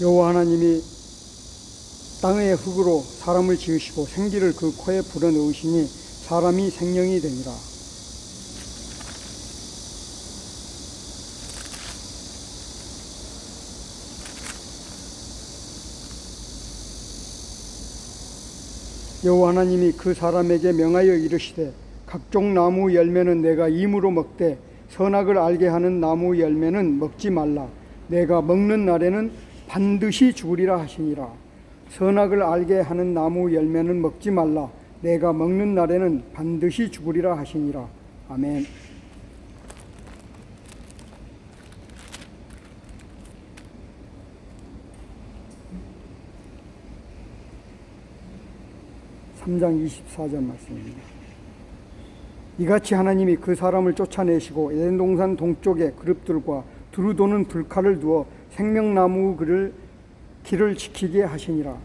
여호와 하나님이 땅의 흙으로 사람을 지으시고 생기를 그 코에 불어넣으시니 사람이 생명이 되니라. 여호와 하나님이 그 사람에게 명하여 이르시되 각종 나무 열매는 내가 임으로 먹되 선악을 알게 하는 나무 열매는 먹지 말라. 내가 먹는 날에는 반드시 죽으리라 하시니라. 선악을 알게 하는 나무 열매는 먹지 말라. 내가 먹는 날에는 반드시 죽으리라 하시니라. 아멘. (3장 24절) 말씀입니다. 이같이 하나님이 그 사람을 쫓아내시고 에덴 동산 동쪽에 그룹들과 두루 도는 들칼을 두어 생명나무 길을 지키게 하시니라.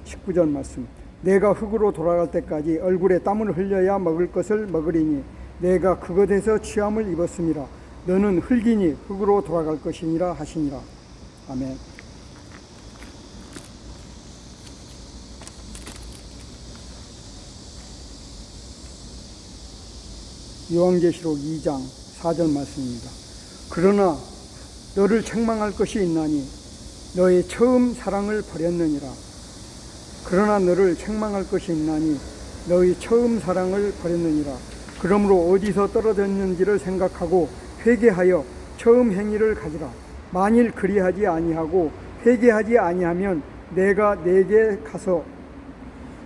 19절 말씀. 내가 흙으로 돌아갈 때까지 얼굴에 땀을 흘려야 먹을 것을 먹으리니 내가 그것에서 취함을 입었음이라. 너는 흙이니 흙으로 돌아갈 것이니라 하시니라. 아멘. 요한계시록 2장 4절 말씀입니다. 그러나 너를 책망할 것이 있나니 너의 처음 사랑을 버렸느니라. 그러나 너를 책망할 것이 있나니 너의 처음 사랑을 버렸느니라. 그러므로 어디서 떨어졌는지를 생각하고 회개하여 처음 행위를 가지라. 만일 그리하지 아니하고 회개하지 아니하면 내가 네게 가서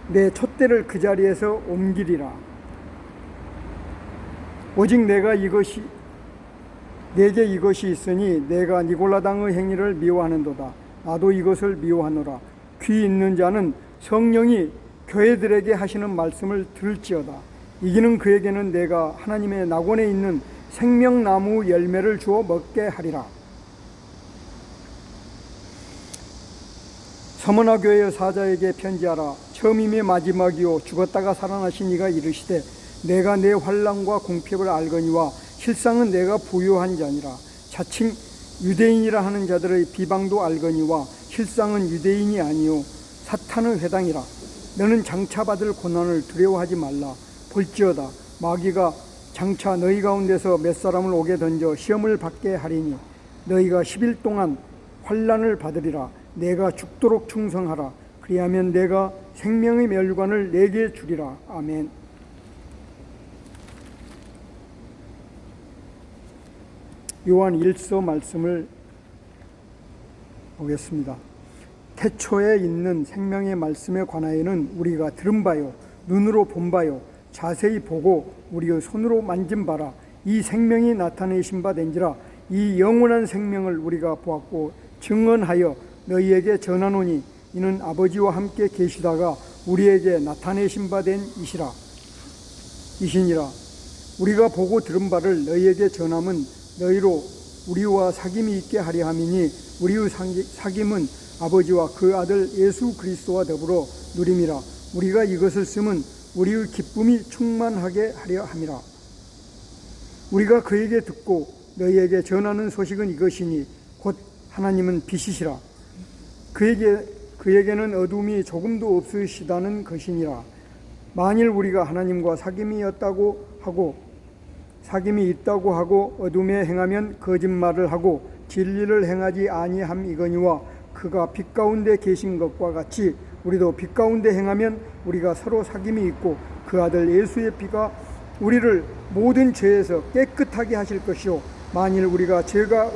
내 촛대를 그 자리에서 옮기리라. 오직 내게 이것이 있으니 내가 니골라당의 행위를 미워하는도다. 나도 이것을 미워하노라. 귀 있는 자는 성령이 교회들에게 하시는 말씀을 들을지어다. 이기는 그에게는 내가 하나님의 낙원에 있는 생명나무 열매를 주어 먹게 하리라. 서머나 교회의 사자에게 편지하라. 처음임의 마지막이요 죽었다가 살아나신 이가 이르시되 내가 내 환난과 공핍을 알거니와 실상은 내가 부유한 자니라. 자칭 유대인이라 하는 자들의 비방도 알거니와 실상은 유대인이 아니요 사탄의 회당이라. 너는 장차 받을 고난을 두려워하지 말라. 볼지어다 마귀가 장차 너희 가운데서 몇 사람을 옥에 던져 시험을 받게 하리니 너희가 10일 동안 환난을 받으리라. 내가 죽도록 충성하라. 그리하면 내가 생명의 멸관을 내게 주리라. 아멘. 요한 1서 말씀을 보겠습니다. 태초에 있는 생명의 말씀에 관하여는 우리가 들은 바요 눈으로 본 바요 자세히 보고 우리의 손으로 만진 바라. 이 생명이 나타내신 바 된지라. 이 영원한 생명을 우리가 보았고 증언하여 너희에게 전하노니 이는 아버지와 함께 계시다가 우리에게 나타내신 바 된 이시니라. 우리가 보고 들은 바를 너희에게 전함은 너희로 우리와 사귐이 있게 하려 함이니 우리의 사귐은 아버지와 그 아들 예수 그리스도와 더불어 누림이라. 우리가 이것을 쓰면 우리의 기쁨이 충만하게 하려 함이라. 우리가 그에게 듣고 너희에게 전하는 소식은 이것이니 곧 하나님은 빛이시라. 그에게는 어둠이 조금도 없으시다는 것이니라. 만일 우리가 하나님과 사귐이 있다고 하고 어둠에 행하면 거짓말을 하고 진리를 행하지 아니함이거니와 그가 빛 가운데 계신 것과 같이 우리도 빛 가운데 행하면 우리가 서로 사귐이 있고 그 아들 예수의 피가 우리를 모든 죄에서 깨끗하게 하실 것이요 만일 우리가 죄가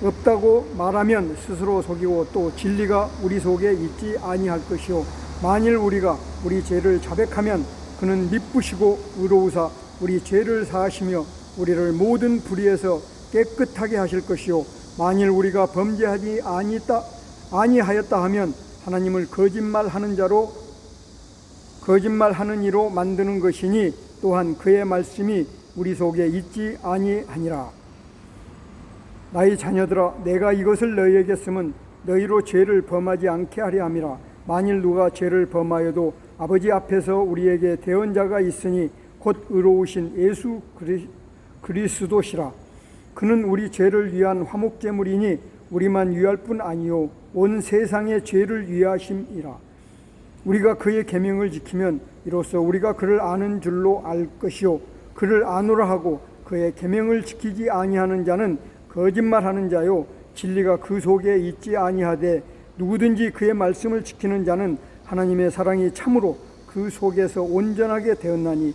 없다고 말하면 스스로 속이고 또 진리가 우리 속에 있지 아니할 것이요 만일 우리가 우리 죄를 자백하면 그는 미쁘시고 의로우사 우리 죄를 사하시며 우리를 모든 불의에서 깨끗하게 하실 것이요 만일 우리가 범죄하지 아니하였다 하면 하나님을 거짓말하는 이로 만드는 것이니 또한 그의 말씀이 우리 속에 있지 아니하니라. 나의 자녀들아 내가 이것을 너희에게 쓰면 너희로 죄를 범하지 않게 하려 함이라. 만일 누가 죄를 범하여도 아버지 앞에서 우리에게 대언자가 있으니 곧 의로우신 예수 그리스도시라. 그는 우리 죄를 위한 화목제물이니 우리만 위할 뿐 아니요 온 세상의 죄를 위하심이라. 우리가 그의 계명을 지키면 이로써 우리가 그를 아는 줄로 알 것이요 그를 아노라 하고 그의 계명을 지키지 아니하는 자는 거짓말하는 자요 진리가 그 속에 있지 아니하되 누구든지 그의 말씀을 지키는 자는 하나님의 사랑이 참으로 그 속에서 온전하게 되었나니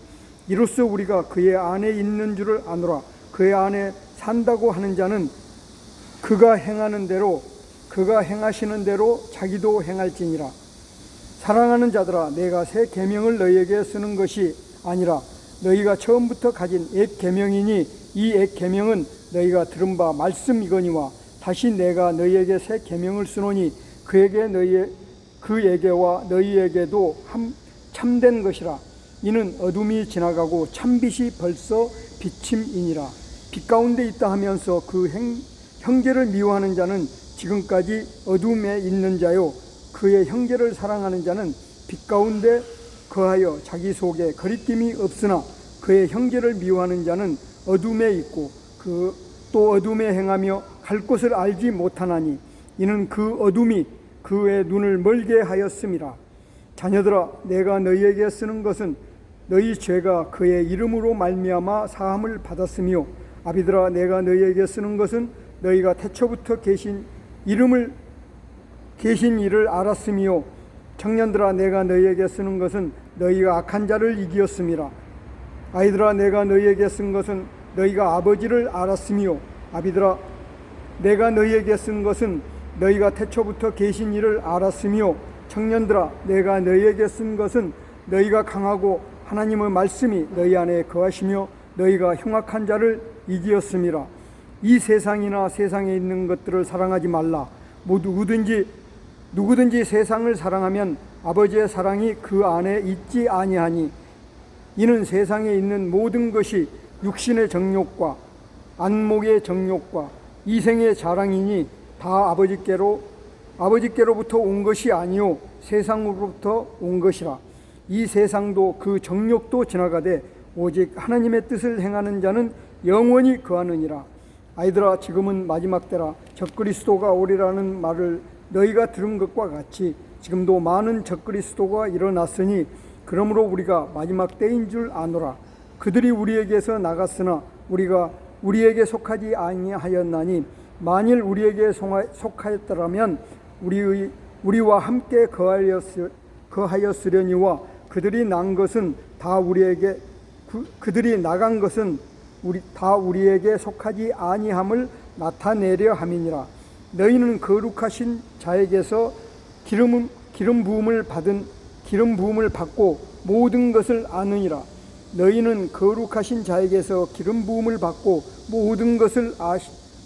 이로써 우리가 그의 안에 있는 줄을 아노라. 그의 안에 산다고 하는 자는 그가 행하시는 대로 자기도 행할지니라. 사랑하는 자들아, 내가 새 계명을 너희에게 쓰는 것이 아니라 너희가 처음부터 가진 옛 계명이니 이 옛 계명은 너희가 들은 바 말씀이거니와 다시 내가 너희에게 새 계명을 쓰노니 그에게와 너희에게도 참된 것이라. 이는 어둠이 지나가고 참빛이 벌써 비침이니라. 빛 가운데 있다 하면서 그 형제를 미워하는 자는 지금까지 어둠에 있는 자요 그의 형제를 사랑하는 자는 빛 가운데 거하여 자기 속에 거리낌이 없으나 그의 형제를 미워하는 자는 어둠에 있고 또 어둠에 행하며 갈 곳을 알지 못하나니 이는 그 어둠이 그의 눈을 멀게 하였음이라. 자녀들아, 내가 너희에게 쓰는 것은 너희 죄가 그의 이름으로 말미암아 사함을 받았으며, 아비들아, 내가 너희에게 쓰는 것은 너희가 태초부터 계신 일을 알았으며, 청년들아, 내가 너희에게 쓰는 것은 너희가 악한 자를 이기었음이라. 아이들아, 내가 너희에게 쓴 것은 너희가 아버지를 알았으며, 아비들아, 내가 너희에게 쓴 것은 너희가 태초부터 계신 일을 알았으며, 청년들아, 내가 너희에게 쓴 것은 너희가 강하고 하나님의 말씀이 너희 안에 거하시며 너희가 흉악한 자를 이기었음이라. 이 세상이나 세상에 있는 것들을 사랑하지 말라. 누구든지 세상을 사랑하면 아버지의 사랑이 그 안에 있지 아니하니, 이는 세상에 있는 모든 것이 육신의 정욕과 안목의 정욕과 이생의 자랑이니 다 아버지께로부터 온 것이 아니요 세상으로부터 온 것이라. 이 세상도 그 정욕도 지나가되 오직 하나님의 뜻을 행하는 자는 영원히 거하느니라. 아이들아, 지금은 마지막 때라. 적그리스도가 오리라는 말을 너희가 들은 것과 같이 지금도 많은 적그리스도가 일어났으니 그러므로 우리가 마지막 때인 줄 아노라. 그들이 우리에게서 나갔으나 우리가 우리에게 속하지 아니하였나니 만일 우리에게 속하였더라면 우리와 함께 거하였으려니와 그들이 나간 것은 다 우리에게 속하지 아니함을 나타내려 함이니라. 너희는 거룩하신 자에게서 기름 부음을 받고 모든 것을 아느니라. 너희는 거룩하신 자에게서 기름 부음을 받고 모든 것을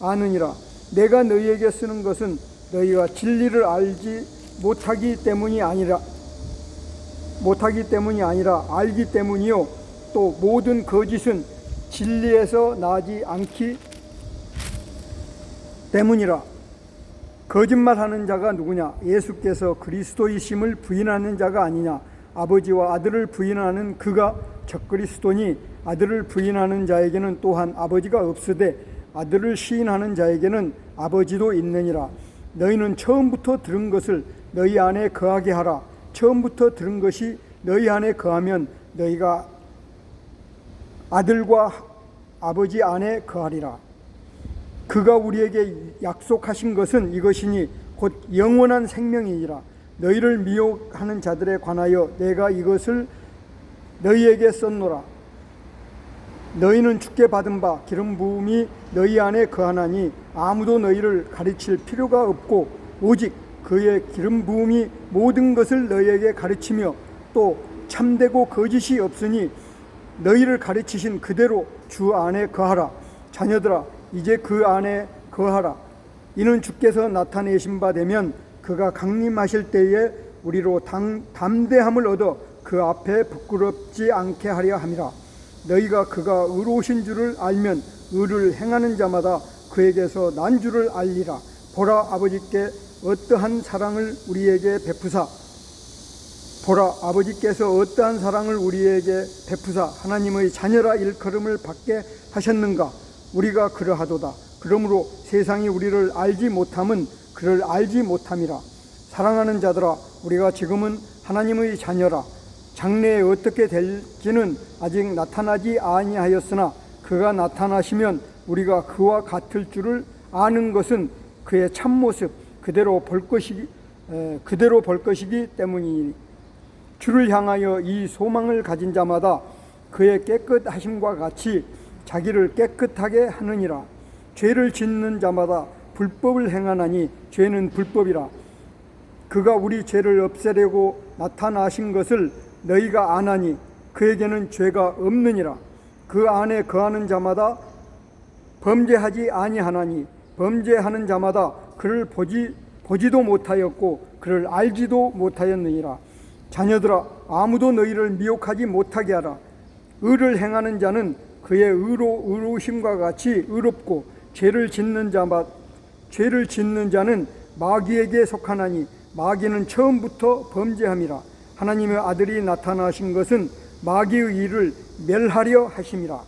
아느니라. 내가 너희에게 쓰는 것은 너희가 진리를 알지 못하기 때문이 아니라 알기 때문이요 또 모든 거짓은 진리에서 나지 않기 때문이라. 거짓말하는 자가 누구냐? 예수께서 그리스도이심을 부인하는 자가 아니냐? 아버지와 아들을 부인하는 그가 적그리스도니, 아들을 부인하는 자에게는 또한 아버지가 없으되 아들을 시인하는 자에게는 아버지도 있느니라. 너희는 처음부터 들은 것을 너희 안에 거하게 하라. 처음부터 들은 것이 너희 안에 거하면 너희가 아들과 아버지 안에 거하리라. 그가 우리에게 약속하신 것은 이것이니 곧 영원한 생명이니라. 너희를 미혹하는 자들에 관하여 내가 이것을 너희에게 썼노라. 너희는 주께 받은 바 기름 부음이 너희 안에 거하나니 아무도 너희를 가르칠 필요가 없고 오직 그의 기름 부음이 모든 것을 너희에게 가르치며 또 참되고 거짓이 없으니 너희를 가르치신 그대로 주 안에 거하라. 자녀들아, 이제 그 안에 거하라. 이는 주께서 나타내신 바 되면 그가 강림하실 때에 우리로 담대함을 얻어 그 앞에 부끄럽지 않게 하려 함이라. 너희가 그가 의로우신 줄을 알면 의를 행하는 자마다 그에게서 난 줄을 알리라. 보라, 아버지께서 어떠한 사랑을 우리에게 베푸사 하나님의 자녀라 일컬음을 받게 하셨는가? 우리가 그러하도다. 그러므로 세상이 우리를 알지 못함은 그를 알지 못함이라. 사랑하는 자들아, 우리가 지금은 하나님의 자녀라. 장래에 어떻게 될지는 아직 나타나지 아니하였으나 그가 나타나시면 우리가 그와 같을 줄을 아는 것은 그의 참모습 그대로 볼 것이기 때문이니, 주를 향하여 이 소망을 가진 자마다 그의 깨끗하심과 같이 자기를 깨끗하게 하느니라. 죄를 짓는 자마다 불법을 행하나니 죄는 불법이라. 그가 우리 죄를 없애려고 나타나신 것을 너희가 아나니 그에게는 죄가 없느니라. 그 안에 거하는 자마다 범죄하지 아니하나니 범죄하는 자마다 그를 보지도 못하였고 그를 알지도 못하였느니라. 자녀들아, 아무도 너희를 미혹하지 못하게 하라. 의를 행하는 자는 그의 의로우심과 같이 의롭고 죄를 짓는 자는 마귀에게 속하나니 마귀는 처음부터 범죄함이라. 하나님의 아들이 나타나신 것은 마귀의 일을 멸하려 하심이라.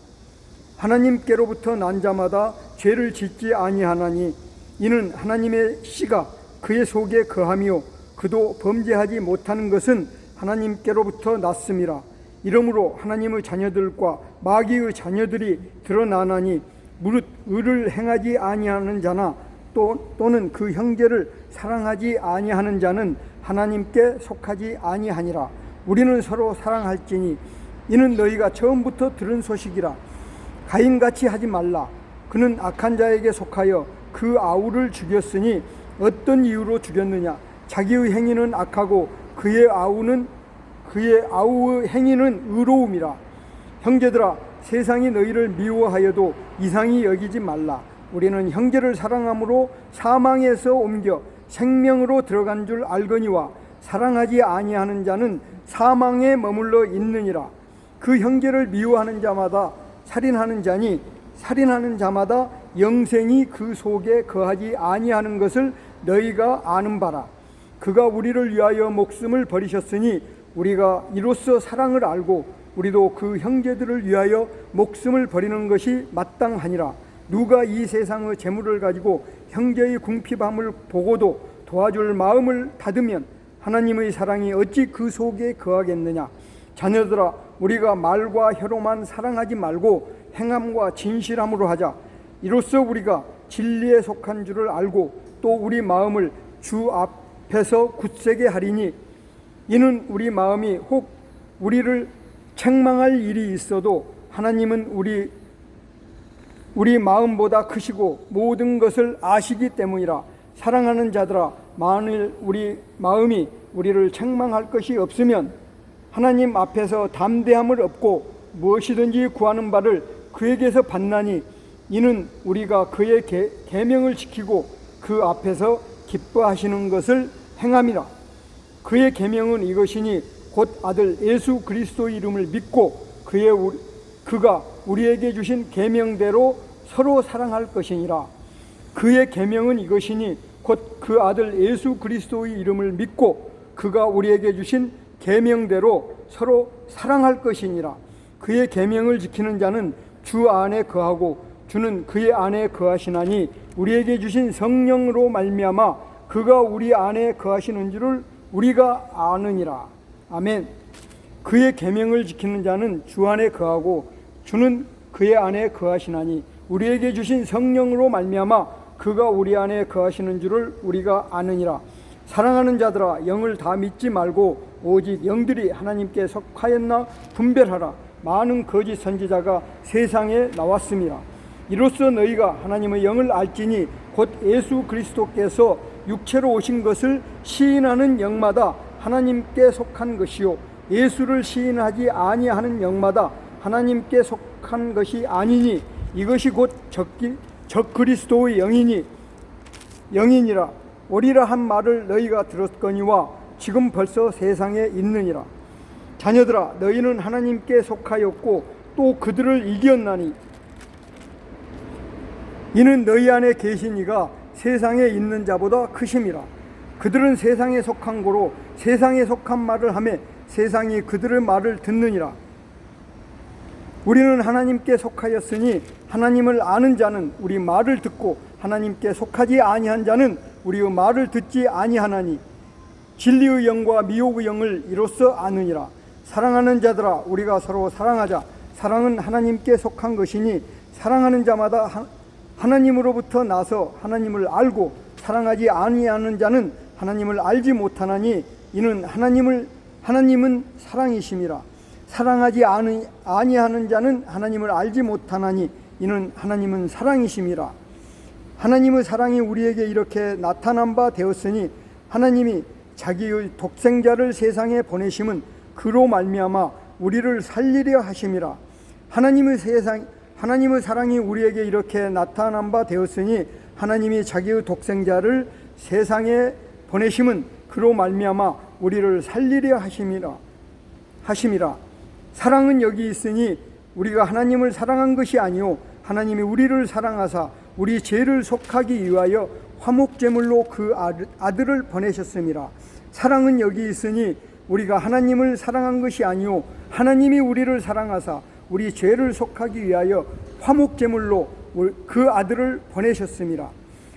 하나님께로부터 난 자마다 죄를 짓지 아니하나니 이는 하나님의 씨가 그의 속에 거하며 그도 범죄하지 못하는 것은 하나님께로부터 났음이라. 이러므로 하나님의 자녀들과 마귀의 자녀들이 드러나나니 무릇 의를 행하지 아니하는 자나 또는 그 형제를 사랑하지 아니하는 자는 하나님께 속하지 아니하니라. 우리는 서로 사랑할지니 이는 너희가 처음부터 들은 소식이라. 가인같이 하지 말라. 그는 악한 자에게 속하여 그 아우를 죽였으니 어떤 이유로 죽였느냐? 자기의 행위는 악하고 그의 아우의 행위는 의로움이라. 형제들아, 세상이 너희를 미워하여도 이상히 여기지 말라. 우리는 형제를 사랑함으로 사망에서 옮겨 생명으로 들어간 줄 알거니와 사랑하지 아니하는 자는 사망에 머물러 있느니라. 그 형제를 미워하는 자마다 살인하는 자니 살인하는 자마다 영생이 그 속에 거하지 아니하는 것을 너희가 아는 바라. 그가 우리를 위하여 목숨을 버리셨으니 우리가 이로써 사랑을 알고 우리도 그 형제들을 위하여 목숨을 버리는 것이 마땅하니라. 누가 이 세상의 재물을 가지고 형제의 궁핍함을 보고도 도와줄 마음을 닫으면 하나님의 사랑이 어찌 그 속에 거하겠느냐. 자녀들아, 우리가 말과 혀로만 사랑하지 말고 행함과 진실함으로 하자. 이로써 우리가 진리에 속한 줄을 알고 또 우리 마음을 주 앞에서 굳세게 하리니, 이는 우리 마음이 혹 우리를 책망할 일이 있어도 하나님은 우리 마음보다 크시고 모든 것을 아시기 때문이라. 사랑하는 자들아, 만일 우리 마음이 우리를 책망할 것이 없으면 하나님 앞에서 담대함을 얻고 무엇이든지 구하는 바를 그에게서 받나니 이는 우리가 그의 계명을 지키고 그 앞에서 기뻐하시는 것을 행함이라. 그의 계명은 이것이니 곧 아들 예수 그리스도의 이름을 믿고 그가 우리에게 주신 계명대로 서로 사랑할 것이니라. 그의 계명은 이것이니 곧 그 아들 예수 그리스도의 이름을 믿고 그가 우리에게 주신 계명대로 서로 사랑할 것이니라. 그의 계명을 지키는 자는 주 안에 거하고 주는 그의 안에 거하시나니 우리에게 주신 성령으로 말미암아 그가 우리 안에 거하시는 줄을 우리가 아느니라. 아멘. 그의 계명을 지키는 자는 주 안에 거하고 주는 그의 안에 거하시나니 우리에게 주신 성령으로 말미암아 그가 우리 안에 거하시는 줄을 우리가 아느니라. 사랑하는 자들아, 영을 다 믿지 말고 오직 영들이 하나님께 속하였나 분별하라. 많은 거짓 선지자가 세상에 나왔습니다. 이로써 너희가 하나님의 영을 알지니 곧 예수 그리스도께서 육체로 오신 것을 시인하는 영마다 하나님께 속한 것이요 예수를 시인하지 아니하는 영마다 하나님께 속한 것이 아니니 이것이 곧 적그리스도의 영이니라. 오리라 한 말을 너희가 들었거니와 지금 벌써 세상에 있느니라. 자녀들아, 너희는 하나님께 속하였고 또 그들을 이겼나니 이는 너희 안에 계신 이가 세상에 있는 자보다 크심이라. 그들은 세상에 속한 고로 세상에 속한 말을 하며 세상이 그들의 말을 듣느니라. 우리는 하나님께 속하였으니 하나님을 아는 자는 우리 말을 듣고 하나님께 속하지 아니한 자는 우리의 말을 듣지 아니하나니 진리의 영과 미혹의 영을 이로써 아느니라. 사랑하는 자들아, 우리가 서로 사랑하자. 사랑은 하나님께 속한 것이니 사랑하는 자마다 하나님으로부터 나서 하나님을 알고 사랑하지 아니하는 자는 하나님을 알지 못하나니 이는 하나님은 사랑이심이라. 사랑하지 아니하는 자는 하나님을 알지 못하나니 이는 하나님은 사랑이심이라. 하나님의 사랑이 우리에게 이렇게 나타난 바 되었으니 하나님이 자기의 독생자를 세상에 보내심은 그로 말미암아 우리를 살리려 하심이라. 하나님의 사랑이 우리에게 이렇게 나타난 바 되었으니 하나님이 자기의 독생자를 세상에 보내심은 그로 말미암아 우리를 살리려 하심이라. 사랑은 여기 있으니 우리가 하나님을 사랑한 것이 아니요 하나님이 우리를 사랑하사 우리 죄를 속하기 위하여 화목제물로 그 아들을 보내셨음이라. 사랑은 여기 있으니 우리가 하나님을 사랑한 것이 아니요 하나님이 우리를 사랑하사 우리 죄를 속하기 위하여 화목제물로 그 아들을 보내셨음이라.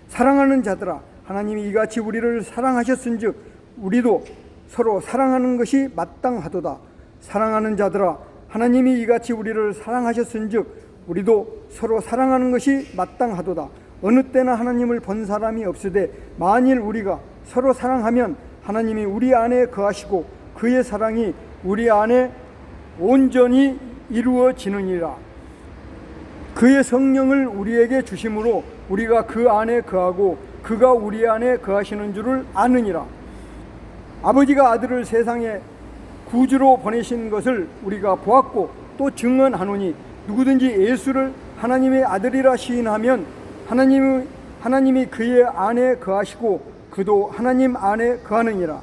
사랑하는 자들아, 하나님이 이같이 우리를 사랑하셨은즉 우리도 서로 사랑하는 것이 마땅하도다. 사랑하는 자들아, 하나님이 이같이 우리를 사랑하셨은즉 우리도 서로 사랑하는 것이 마땅하도다. 어느 때나 하나님을 본 사람이 없으되 만일 우리가 서로 사랑하면 하나님이 우리 안에 거하시고 그의 사랑이 우리 안에 온전히 이루어지느니라. 그의 성령을 우리에게 주심으로 우리가 그 안에 거하고 그가 우리 안에 거하시는 줄을 아느니라. 아버지가 아들을 세상에 구주로 보내신 것을 우리가 보았고 또 증언하노니 누구든지 예수를 하나님의 아들이라 시인하면 하나님이 그의 안에 거하시고 그도 하나님 안에 거하느니라.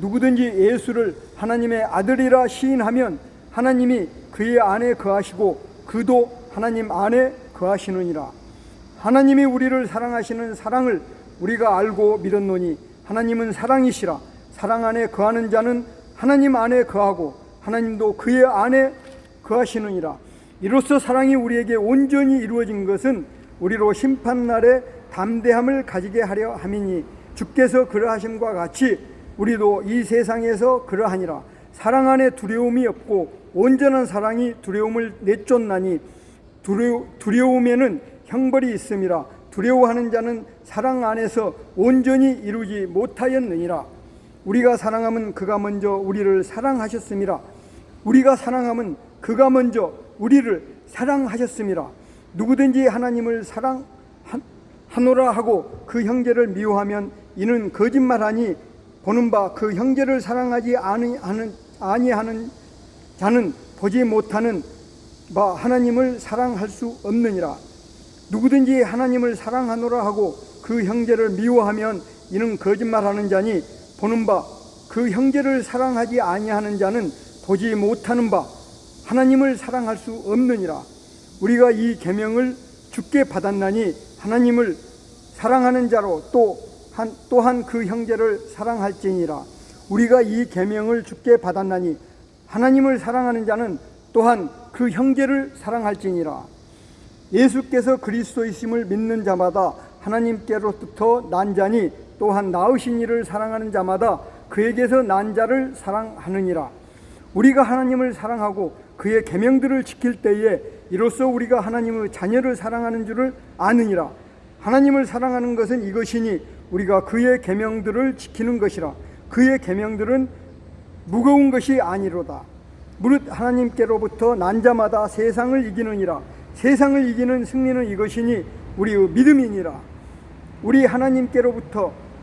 누구든지 예수를 하나님의 아들이라 시인하면 하나님이 그의 안에 거하시고 그도 하나님 안에 거하시느니라. 하나님이 우리를 사랑하시는 사랑을 우리가 알고 믿었노니 하나님은 사랑이시라. 사랑 안에 거하는 자는 하나님 안에 거하고 하나님도 그의 안에 거하시느니라. 이로써 사랑이 우리에게 온전히 이루어진 것은 우리로 심판날에 담대함을 가지게 하려 함이니 주께서 그러하심과 같이 우리도 이 세상에서 그러하니라. 사랑 안에 두려움이 없고 온전한 사랑이 두려움을 내쫓나니 두려움에는 형벌이 있음이라. 두려워하는 자는 사랑 안에서 온전히 이루지 못하였느니라. 우리가 사랑하면 그가 먼저 우리를 사랑하셨음이라. 우리가 사랑하면 그가 먼저 우리를 사랑하셨음이라. 누구든지 하나님을 사랑하노라 하고 그 형제를 미워하면 이는 거짓말하니 보는 바 그 형제를 사랑하지 아니하는 자는 보지 못하는 바 하나님을 사랑할 수 없느니라. 누구든지 하나님을 사랑하노라 하고 그 형제를 미워하면 이는 거짓말하는 자니 보는 바 그 형제를 사랑하지 아니하는 자는 보지 못하는 바 하나님을 사랑할 수 없느니라. 우리가 이 계명을 주께 받았나니 하나님을 사랑하는 자로 또한 그 형제를 사랑할지니라. 우리가 이 계명을 주께 받았나니 하나님을 사랑하는 자는 또한 그 형제를 사랑할지니라. 예수께서 그리스도이심을 믿는 자마다 하나님께로부터 난 자니 또한 낳으신 이를 사랑하는 자마다 그에게서 난 자를 사랑하느니라. 우리가 하나님을 사랑하고 그의 계명들을 지킬 때에 이로써 우리가 하나님의 자녀를 사랑하는 줄을 아느니라. 하나님을 사랑하는 것은 이것이니 우리가 그의 계명들을 지키는 것이라. 그의 계명들은 무거운 것이 아니로다. 무릇 하나님께로부터 난 자마다 세상을 이기느니라. 세상을 이기는 승리는 이것이니 우리의 믿음이니라.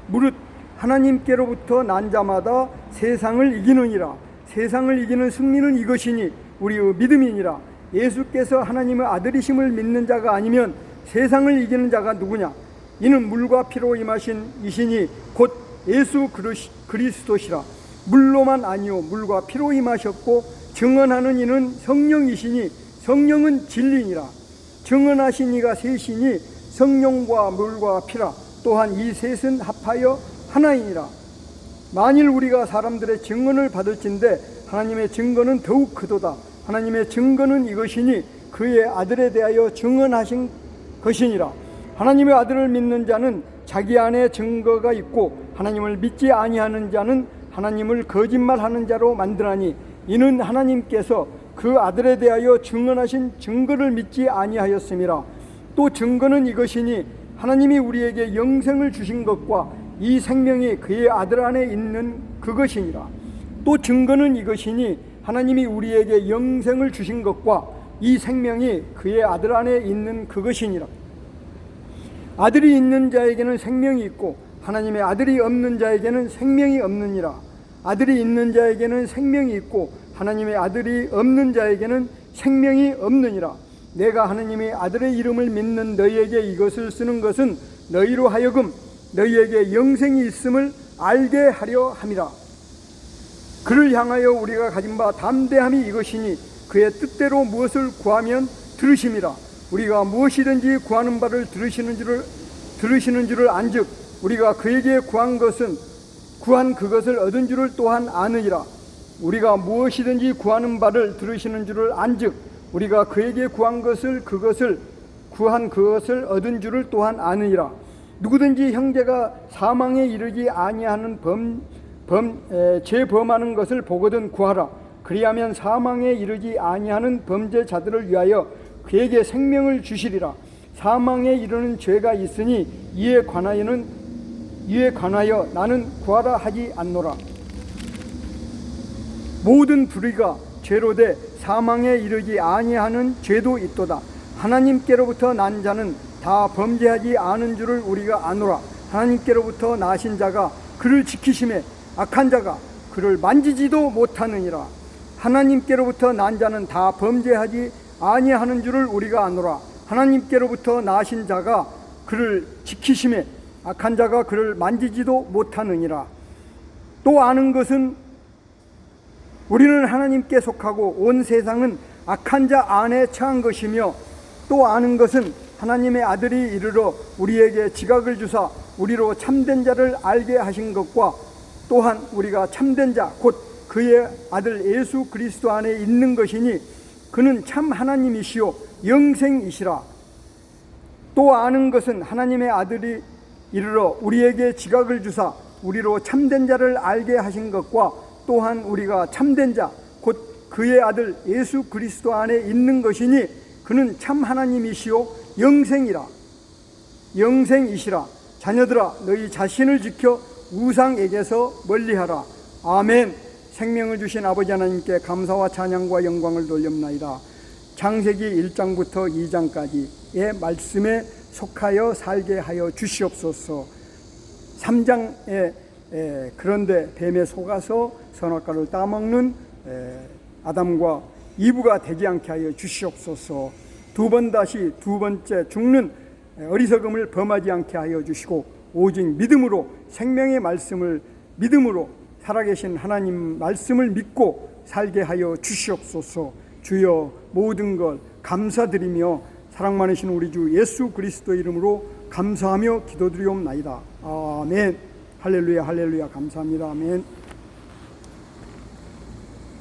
무릇 하나님께로부터 난 자마다 세상을 이기느니라. 세상을 이기는 승리는 이것이니 우리의 믿음이니라. 예수께서 하나님의 아들이심을 믿는 자가 아니면 세상을 이기는 자가 누구냐? 이는 물과 피로 임하신 이시니 곧 예수 그리스도시라. 물로만 아니요 물과 피로 임하셨고 증언하는 이는 성령이시니 성령은 진리니라. 증언하신 이가 셋이니 성령과 물과 피라. 또한 이 셋은 합하여 하나이니라. 만일 우리가 사람들의 증언을 받을진대 하나님의 증거는 더욱 크도다. 하나님의 증거는 이것이니 그의 아들에 대하여 증언하신 것이니라. 하나님의 아들을 믿는 자는 자기 안에 증거가 있고 하나님을 믿지 아니하는 자는 하나님을 거짓말하는 자로 만드나니 이는 하나님께서 그 아들에 대하여 증언하신 증거를 믿지 아니하였음이라. 또 증거는 이것이니 하나님이 우리에게 영생을 주신 것과 이 생명이 그의 아들 안에 있는 그것이니라. 또 증거는 이것이니 하나님이 우리에게 영생을 주신 것과 이 생명이 그의 아들 안에 있는 그것이니라. 아들이 있는 자에게는 생명이 있고 하나님의 아들이 없는 자에게는 생명이 없느니라. 아들이 있는 자에게는 생명이 있고 하나님의 아들이 없는 자에게는 생명이 없느니라. 내가 하나님의 아들의 이름을 믿는 너희에게 이것을 쓰는 것은 너희로 하여금 너희에게 영생이 있음을 알게 하려 함이라. 그를 향하여 우리가 가진 바 담대함이 이것이니 그의 뜻대로 무엇을 구하면 들으심이라. 우리가 무엇이든지 구하는 바를 들으시는 줄을 안즉 우리가 그에게 구한 그것을 얻은 줄을 또한 아느니라. 우리가 무엇이든지 구하는 바를 들으시는 줄을 안즉 우리가 그에게 구한 그것을 얻은 줄을 또한 아느니라. 누구든지 형제가 사망에 이르지 아니하는 죄범하는 것을 보거든 구하라. 그리하면 사망에 이르지 아니하는 범죄자들을 위하여 그에게 생명을 주시리라. 사망에 이르는 죄가 있으니 이에 관하여 나는 구하라 하지 않노라. 모든 불의가 죄로 돼 사망에 이르지 아니하는 죄도 있도다. 하나님께로부터 난 자는 다 범죄하지 않은 줄을 우리가 아노라. 하나님께로부터 나신 자가 그를 지키심에 악한 자가 그를 만지지도 못하느니라. 하나님께로부터 난 자는 다 범죄하지 아니하는 줄을 우리가 아노라. 하나님께로부터 나신 자가 그를 지키심에 악한 자가 그를 만지지도 못하느니라. 또 아는 것은 우리는 하나님께 속하고 온 세상은 악한 자 안에 처한 것이며, 또 아는 것은 하나님의 아들이 이르러 우리에게 지각을 주사 우리로 참된 자를 알게 하신 것과 또한 우리가 참된 자 곧 그의 아들 예수 그리스도 안에 있는 것이니 그는 참 하나님이시요 영생이시라. 또 아는 것은 하나님의 아들이 이르러 우리에게 지각을 주사 우리로 참된 자를 알게 하신 것과 또한 우리가 참된 자 곧 그의 아들 예수 그리스도 안에 있는 것이니 그는 참 하나님이시요 영생이시라. 자녀들아, 너희 자신을 지켜 우상에게서 멀리하라. 아멘. 생명을 주신 아버지 하나님께 감사와 찬양과 영광을 돌립나이다. 창세기 1장부터 2장까지의 말씀에 속하여 살게 하여 주시옵소서. 3장에 그런데 뱀에 속아서 선악과를 따먹는 아담과 이브가 되지 않게 하여 주시옵소서. 두 번째 죽는 어리석음을 범하지 않게 하여 주시고 오직 믿음으로 생명의 말씀을 믿음으로 살아계신 하나님 말씀을 믿고 살게 하여 주시옵소서. 주여, 모든 것 감사드리며 사랑 많으신 우리 주 예수 그리스도 이름으로 감사하며 기도드리옵나이다. 아멘. 할렐루야, 할렐루야. 감사합니다. 아멘.